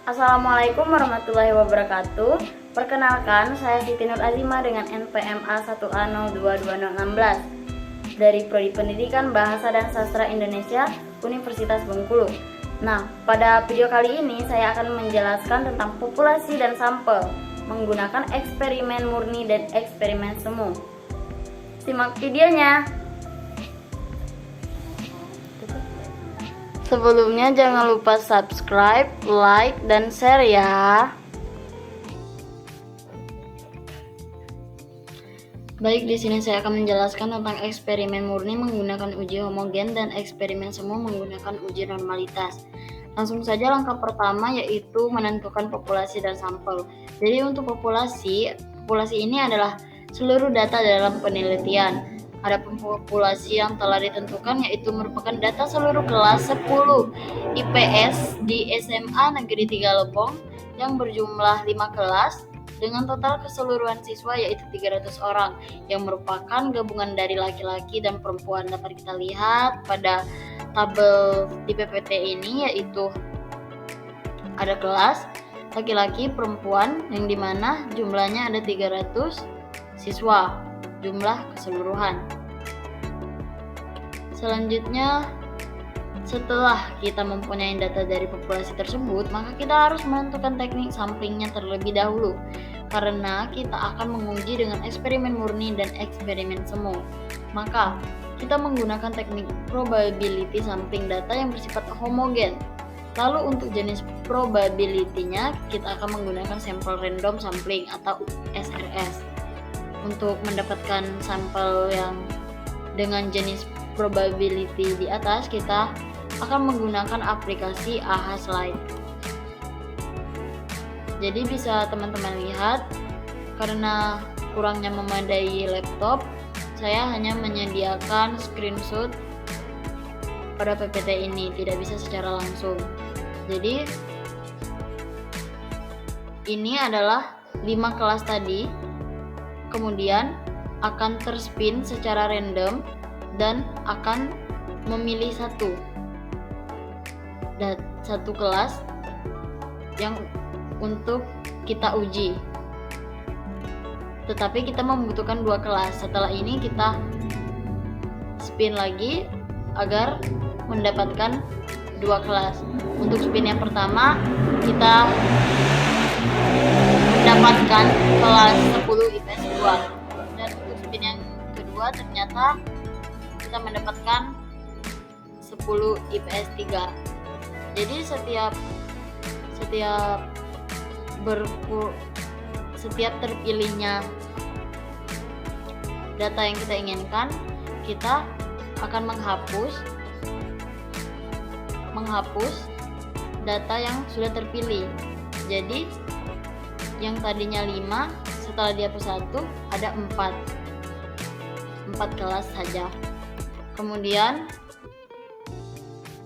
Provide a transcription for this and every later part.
Assalamualaikum warahmatullahi wabarakatuh. Perkenalkan, saya Siti Nur Azima dengan NPM A1A022016 dari Prodi Pendidikan Bahasa dan Sastra Indonesia Universitas Bengkulu. Nah, pada video kali ini saya akan menjelaskan tentang populasi dan sampel menggunakan eksperimen murni dan eksperimen semu. Simak videonya. Sebelumnya jangan lupa subscribe, like, dan share ya. Baik, di sini saya akan menjelaskan tentang eksperimen murni menggunakan uji homogen dan eksperimen semu menggunakan uji normalitas. Langsung saja langkah pertama yaitu menentukan populasi dan sampel. Jadi untuk populasi ini adalah seluruh data dalam penelitian. Adapun populasi yang telah ditentukan yaitu merupakan data seluruh kelas 10 IPS di SMA Negeri 3 Lepong yang berjumlah 5 kelas dengan total keseluruhan siswa yaitu 300 orang yang merupakan gabungan dari laki-laki dan perempuan. Dapat kita lihat pada tabel di PPT ini yaitu ada kelas laki-laki perempuan yang dimana jumlahnya ada 300 siswa jumlah keseluruhan. Selanjutnya, setelah kita mempunyai data dari populasi tersebut, maka kita harus menentukan teknik samplingnya terlebih dahulu karena kita akan menguji dengan eksperimen murni dan eksperimen semu. Maka kita menggunakan teknik probability sampling data yang bersifat homogen. Lalu untuk jenis probability-nya kita akan menggunakan sampel random sampling atau SRS. Untuk mendapatkan sampel yang dengan jenis probability di atas, kita akan menggunakan aplikasi AHA-Slide. Jadi bisa teman-teman lihat, karena kurangnya memadai laptop, saya hanya menyediakan screenshot pada PPT ini, tidak bisa secara langsung. Jadi ini adalah 5 kelas tadi, kemudian akan terspin secara random dan akan memilih satu kelas yang untuk kita uji. Tetapi kita membutuhkan 2 kelas. Setelah ini kita spin lagi agar mendapatkan 2 kelas. Untuk spin yang pertama kita mendapatkan kelas 10 IPS 2 dan untuk spin yang kedua ternyata kita mendapatkan 10 IPS 3. Jadi setiap terpilihnya data yang kita inginkan, kita akan menghapus data yang sudah terpilih. Jadi yang tadinya 5 setelah dihapus 1 ada 4 kelas saja. Kemudian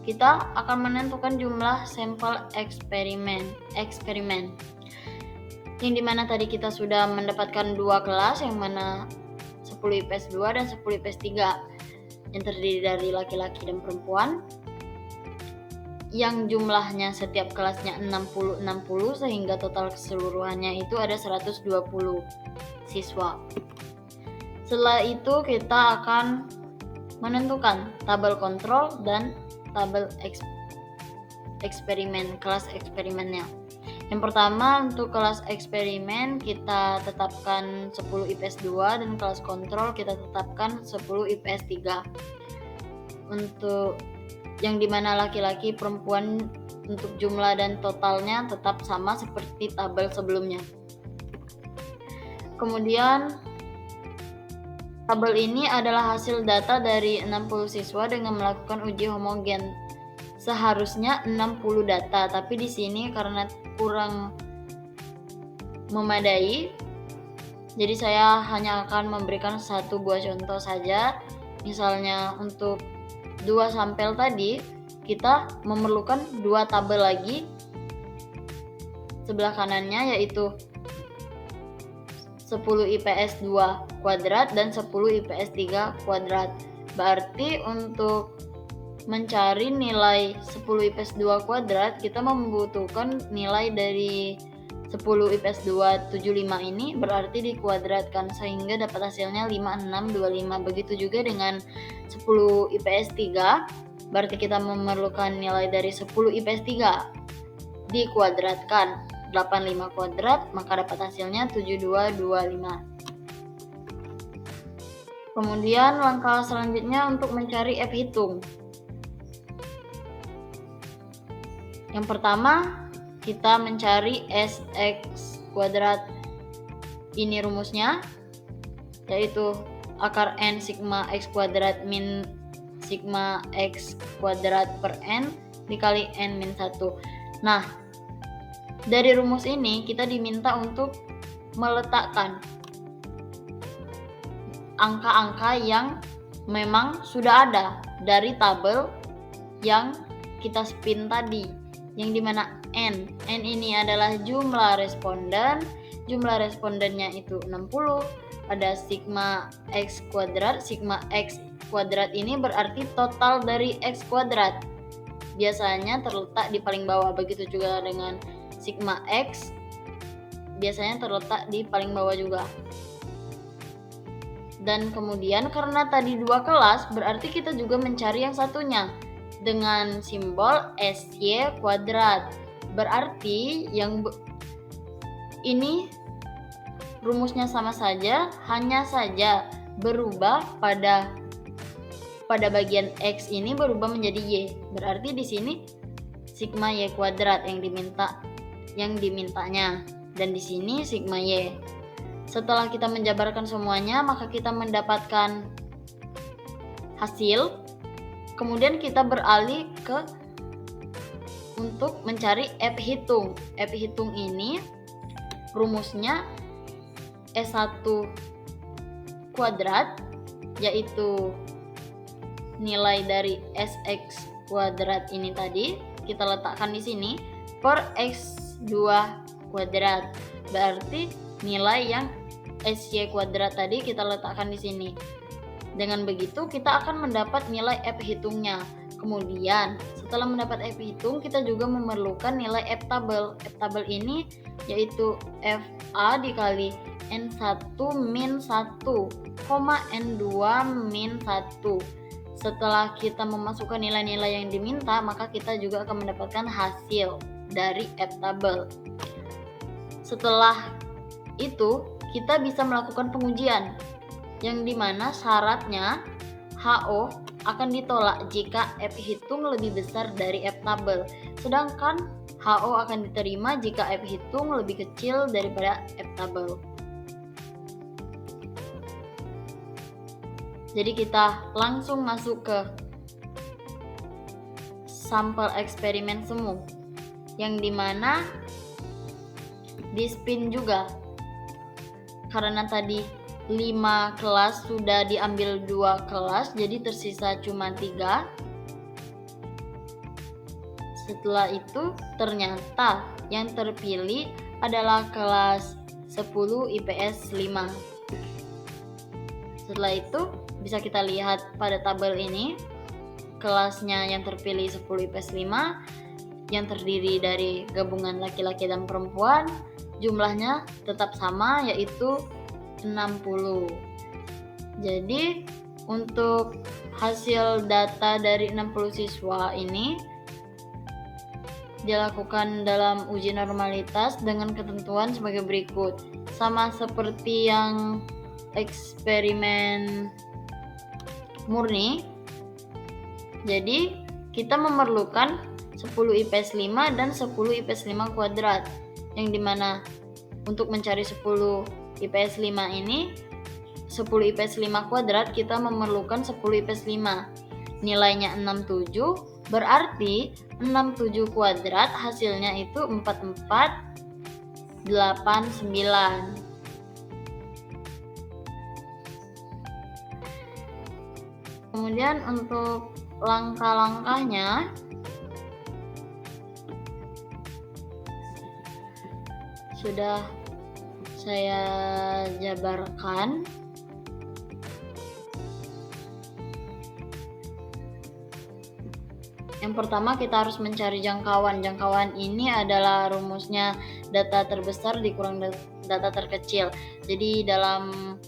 kita akan menentukan jumlah sampel eksperimen yang dimana tadi kita sudah mendapatkan 2 kelas yang mana 10 IPS 2 dan 10 IPS 3 yang terdiri dari laki-laki dan perempuan yang jumlahnya setiap kelasnya 60 sehingga total keseluruhannya itu ada 120 siswa. Setelah itu kita akan menentukan tabel kontrol dan tabel eksperimen, kelas eksperimennya. Yang pertama untuk kelas eksperimen kita tetapkan 10 IPS 2 dan kelas kontrol kita tetapkan 10 IPS 3. Untuk yang dimana laki-laki perempuan untuk jumlah dan totalnya tetap sama seperti tabel sebelumnya. Kemudian tabel ini adalah hasil data dari 60 siswa dengan melakukan uji homogen. Seharusnya 60 data, tapi di sini karena kurang memadai, jadi saya hanya akan memberikan 1 buah contoh saja. Misalnya untuk 2 sampel tadi, kita memerlukan 2 tabel lagi sebelah kanannya yaitu 10 IPS 2 kuadrat dan 10 IPS 3 kuadrat. Berarti untuk mencari nilai 10 IPS 2 kuadrat, kita membutuhkan nilai dari 10 IPS 2 75 ini berarti dikuadratkan sehingga dapat hasilnya 5625. Begitu juga dengan 10 IPS 3, berarti kita memerlukan nilai dari 10 IPS 3 dikuadratkan 85 kuadrat, maka dapat hasilnya 7225. Kemudian langkah selanjutnya untuk mencari F hitung. Yang pertama, kita mencari Sx kuadrat. Ini rumusnya, yaitu akar N sigma X kuadrat min sigma X kuadrat per N dikali N min 1. Nah, dari rumus ini kita diminta untuk meletakkan angka-angka yang memang sudah ada dari tabel yang kita spin tadi, yang dimana N ini adalah jumlah respondennya itu 60, ada sigma X kuadrat ini berarti total dari X kuadrat, biasanya terletak di paling bawah. Begitu juga dengan sigma X, biasanya terletak di paling bawah juga. Dan kemudian karena tadi 2 kelas, berarti kita juga mencari yang satunya dengan simbol SY kuadrat. Berarti yang ini rumusnya sama saja, hanya saja berubah pada bagian X ini berubah menjadi Y. Berarti di sini sigma Y kuadrat yang dimintanya, dan di sini sigma Y. Setelah kita menjabarkan semuanya, maka kita mendapatkan hasil. Kemudian kita beralih untuk mencari F hitung. F hitung ini rumusnya S1 kuadrat, yaitu nilai dari Sx kuadrat ini tadi kita letakkan di sini per X2 kuadrat. Berarti nilai yang SY kuadrat tadi kita letakkan di sini. Dengan begitu kita akan mendapat nilai F hitungnya. Kemudian setelah mendapat F hitung, kita juga memerlukan nilai F tabel. F tabel ini yaitu FA dikali N1 min 1, N2 min 1. Setelah kita memasukkan nilai-nilai yang diminta, maka kita juga akan mendapatkan hasil dari F tabel. Setelah itu kita bisa melakukan pengujian, yang dimana syaratnya HO akan ditolak jika F hitung lebih besar dari F tabel, sedangkan HO akan diterima jika F hitung lebih kecil daripada F tabel. Jadi kita langsung masuk ke sampel eksperimen semu, yang dimana di spin juga. Karena tadi 5 kelas sudah diambil 2 kelas, jadi tersisa cuma 3. Setelah itu ternyata yang terpilih adalah kelas 10 IPS 5. Setelah itu bisa kita lihat pada tabel ini, kelasnya yang terpilih 10 IPS 5 yang terdiri dari gabungan laki-laki dan perempuan, jumlahnya tetap sama, yaitu 60. Jadi untuk hasil data dari 60 siswa ini dilakukan dalam uji normalitas dengan ketentuan sebagai berikut. Sama seperti yang eksperimen murni. Jadi kita memerlukan 10 IPS 5 dan 10 IPS 5 kuadrat, yang dimana untuk mencari 10 IPS 5 ini, 10 IPS 5 kuadrat kita memerlukan 10 IPS 5. Nilainya 67, berarti 67 kuadrat hasilnya itu 4489. Kemudian untuk langkah-langkahnya sudah saya jabarkan. Yang pertama kita harus mencari jangkauan. Jangkauan ini adalah rumusnya data terbesar dikurang data terkecil. Jadi dalam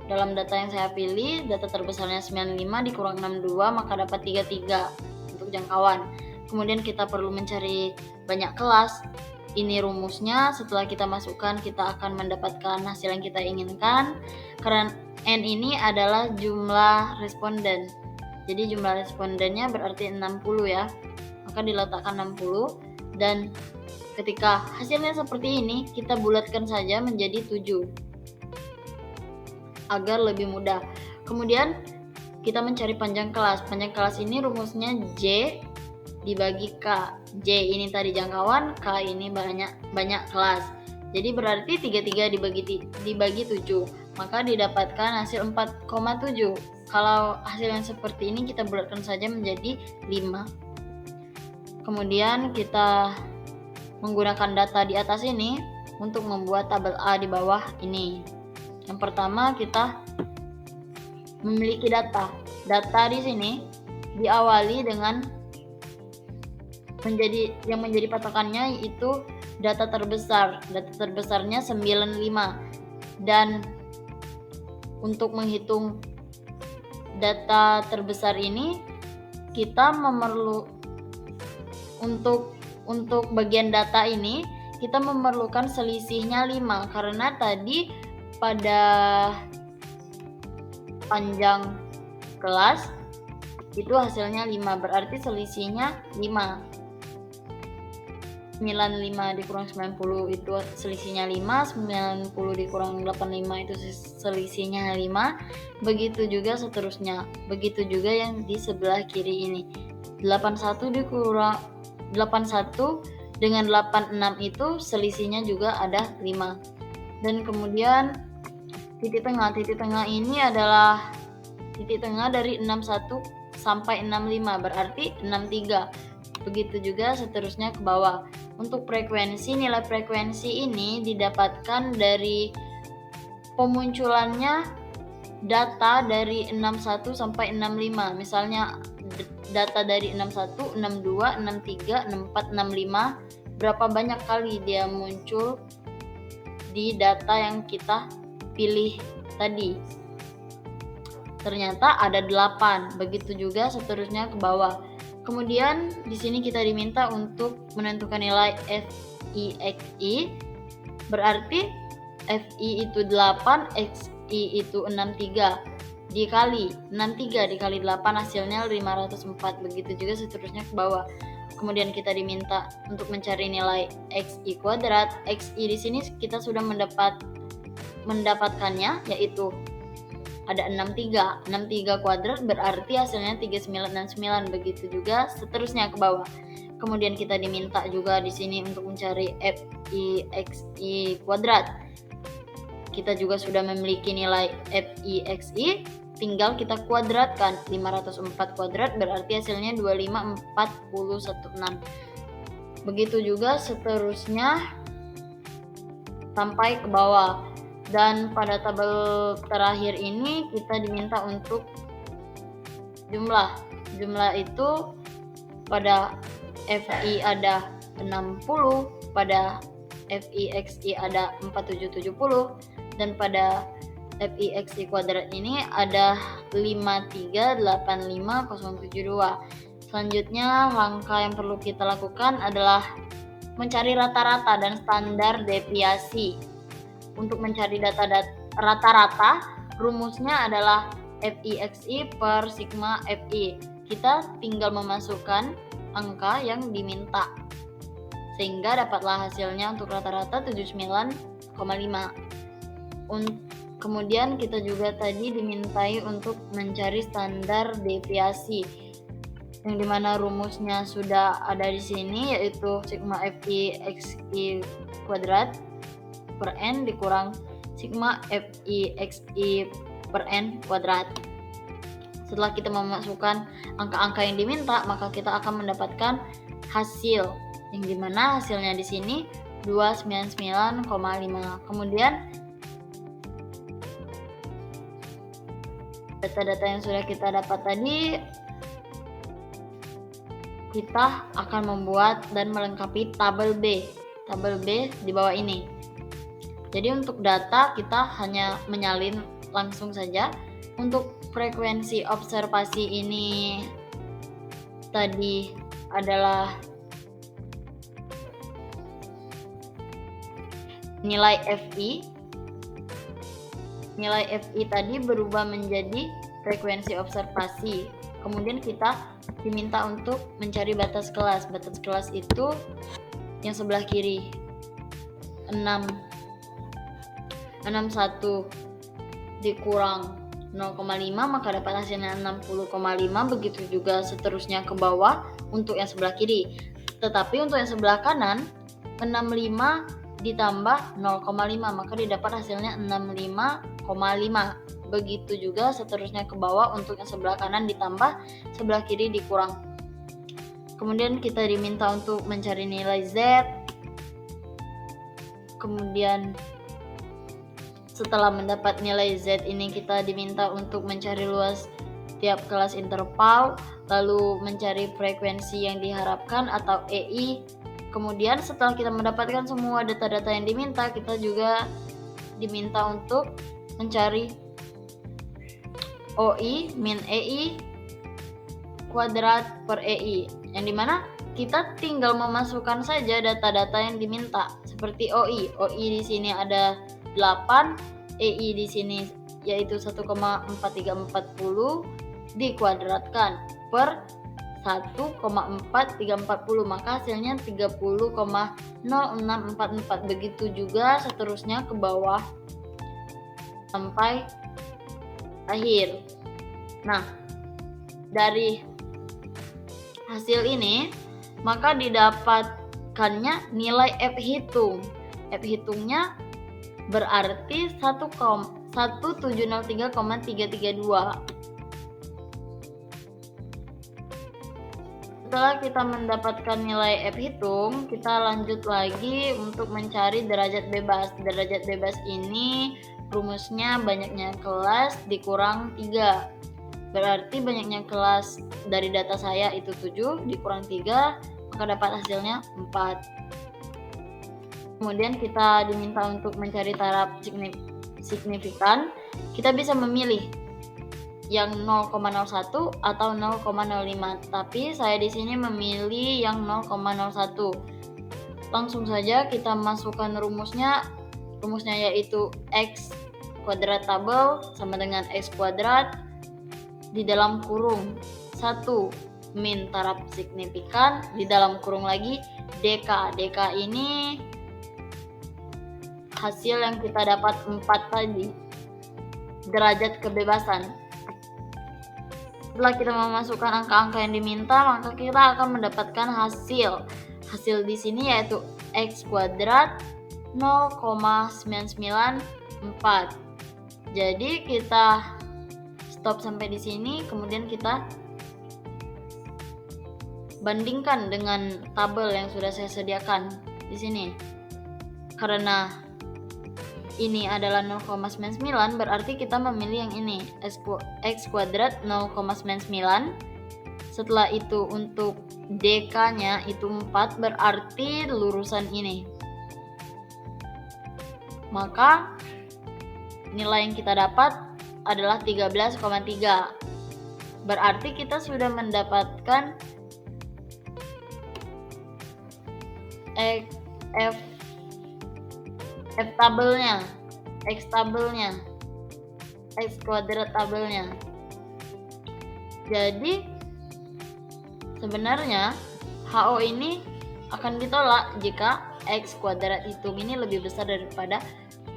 data yang saya pilih, data terbesarnya 95 dikurang 62 maka dapat 33 untuk jangkauan. Kemudian kita perlu mencari banyak kelas. Ini rumusnya, setelah kita masukkan kita akan mendapatkan hasil yang kita inginkan. Karena N ini adalah jumlah responden. Jadi jumlah respondennya berarti 60 ya. Maka diletakkan 60 dan ketika hasilnya seperti ini, kita bulatkan saja menjadi 7 agar lebih mudah. Kemudian kita mencari panjang kelas. Panjang kelas ini rumusnya J dibagi K. J ini tadi jangkauan, K ini banyak kelas. Jadi berarti 33 dibagi 7, maka didapatkan hasil 4,7. Kalau hasil yang seperti ini kita bulatkan saja menjadi 5. Kemudian kita menggunakan data di atas ini untuk membuat tabel A di bawah ini. Yang pertama kita memiliki data. Data di sini diawali dengan yang menjadi patokannya yaitu data terbesar. Data terbesarnya 95. Dan untuk menghitung data terbesar ini kita untuk bagian data ini kita memerlukan selisihnya 5 karena tadi pada panjang kelas itu hasilnya 5, berarti selisihnya 5. 95 dikurang 90 itu selisihnya 5, 90 dikurang 85 itu selisihnya 5. Begitu juga seterusnya. Begitu juga yang di sebelah kiri ini. 81 dengan 86 itu selisihnya juga ada 5. Dan kemudian titik tengah. Titik tengah ini adalah titik tengah dari 61 sampai 65, berarti 63. Begitu juga seterusnya ke bawah. Untuk frekuensi, nilai frekuensi ini didapatkan dari pemunculannya data dari 61 sampai 65. Misalnya data dari 61, 62, 63, 64, 65, berapa banyak kali dia muncul di data yang kita pilih tadi. Ternyata ada 8. Begitu juga seterusnya ke bawah. Kemudian di sini kita diminta untuk menentukan nilai FI/XI. Berarti FI itu 8, XI itu 63. Dikali 63 dikali 8 hasilnya 504. Begitu juga seterusnya ke bawah. Kemudian kita diminta untuk mencari nilai XI kuadrat. XI di sini kita sudah mendapatkannya, yaitu ada 63. 63 kuadrat berarti hasilnya 3969. Begitu juga seterusnya ke bawah. Kemudian kita diminta juga di sini untuk mencari FI/XI kuadrat. Kita juga sudah memiliki nilai FI/XI, tinggal kita kuadratkan. 504 kuadrat berarti hasilnya 25416. Begitu juga seterusnya sampai ke bawah. Dan pada tabel terakhir ini kita diminta untuk jumlah. Jumlah itu pada FI ada 60, pada FI/XI ada 4770, dan pada FI/XI kuadrat ini ada 5385072. Selanjutnya langkah yang perlu kita lakukan adalah mencari rata-rata dan standar deviasi. Untuk mencari data rata-rata, rumusnya adalah FI/XI per sigma FI. Kita tinggal memasukkan angka yang diminta, sehingga dapatlah hasilnya untuk rata-rata 79,5. Kemudian kita juga tadi dimintai untuk mencari standar deviasi, yang dimana rumusnya sudah ada di sini, yaitu sigma FI/XI kuadrat per N dikurang sigma FI/XI per N kuadrat. Setelah kita memasukkan angka-angka yang diminta, maka kita akan mendapatkan hasil, yang dimana hasilnya di sini 299,5. Kemudian data-data yang sudah kita dapat tadi kita akan membuat dan melengkapi tabel B. Tabel B di bawah ini. Jadi untuk data kita hanya menyalin langsung saja. Untuk frekuensi observasi ini tadi adalah nilai FI. Nilai FI tadi berubah menjadi frekuensi observasi. Kemudian kita diminta untuk mencari batas kelas. Batas kelas itu yang sebelah kiri 61 dikurang 0,5 maka dapat hasilnya 60,5. Begitu juga seterusnya ke bawah untuk yang sebelah kiri. Tetapi untuk yang sebelah kanan 65 ditambah 0,5 maka didapat hasilnya 65,5. Begitu juga seterusnya ke bawah untuk yang sebelah kanan ditambah sebelah kiri dikurang. Kemudian kita diminta untuk mencari nilai Z. Kemudian setelah mendapat nilai Z ini kita diminta untuk mencari luas tiap kelas interval, lalu mencari frekuensi yang diharapkan atau EI. Kemudian setelah kita mendapatkan semua data-data yang diminta, kita juga diminta untuk mencari OI min EI kuadrat per EI, yang dimana kita tinggal memasukkan saja data-data yang diminta seperti OI. OI di sini ada 8, EI di sini yaitu 1,4340 dikuadratkan per 1,4340 maka hasilnya 30,0644. Begitu juga seterusnya ke bawah sampai akhir. Nah, dari hasil ini maka didapatkannya nilai F hitung. F hitungnya berarti 1703,332. Setelah kita mendapatkan nilai F hitung, kita lanjut lagi untuk mencari derajat bebas. Derajat bebas ini rumusnya banyaknya kelas dikurang 3. Berarti banyaknya kelas dari data saya itu 7 dikurang 3, maka dapat hasilnya 4. Kemudian kita diminta untuk mencari taraf signifikan. Kita bisa memilih yang 0,01 atau 0,05, tapi saya di sini memilih yang 0,01. Langsung saja kita masukkan rumusnya. Rumusnya yaitu X kuadrat tabel sama dengan X kuadrat di dalam kurung 1 min taraf signifikan di dalam kurung lagi DK. DK ini hasil yang kita dapat 4 tadi, derajat kebebasan. Setelah kita memasukkan angka-angka yang diminta, maka kita akan mendapatkan hasil. Hasil di sini yaitu X kuadrat 0,994. Jadi kita stop sampai di sini, kemudian kita bandingkan dengan tabel yang sudah saya sediakan di sini. Karena ini adalah 0,99, berarti kita memilih yang ini, X kuadrat 0,99. Setelah itu untuk DK-nya itu 4, berarti lurusan ini. Maka nilai yang kita dapat adalah 13,3. Berarti kita sudah mendapatkan F tabelnya, X tabelnya, X kuadrat tabelnya. Jadi sebenarnya HO ini akan ditolak jika X kuadrat hitung ini lebih besar daripada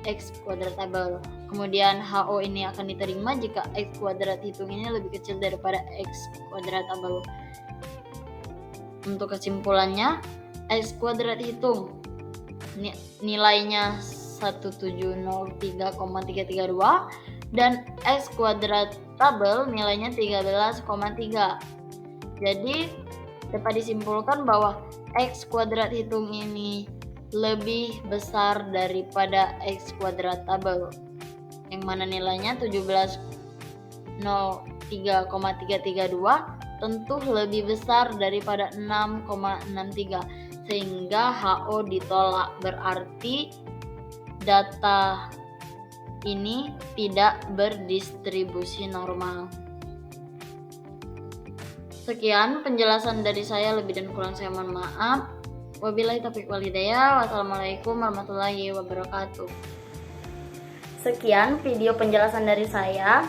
X kuadrat tabel. Kemudian HO ini akan diterima jika X kuadrat hitung ini lebih kecil daripada X kuadrat tabel. Untuk kesimpulannya, X kuadrat hitung nilainya 1703,332 dan X kuadrat tabel nilainya 13,3. Jadi dapat disimpulkan bahwa X kuadrat hitung ini lebih besar daripada X kuadrat tabel, yang mana nilainya 1703,332 tentu lebih besar daripada 6,63, sehingga HO ditolak. Berarti data ini tidak berdistribusi normal. Sekian penjelasan dari saya, lebih dan kurang saya mohon maaf. Wabillahi taufiq wal hidayah. Wassalamualaikum warahmatullahi wabarakatuh. Sekian video penjelasan dari saya.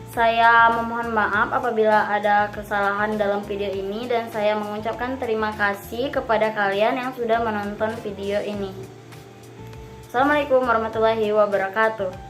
Saya memohon maaf apabila ada kesalahan dalam video ini, dan saya mengucapkan terima kasih kepada kalian yang sudah menonton video ini. Assalamualaikum warahmatullahi wabarakatuh.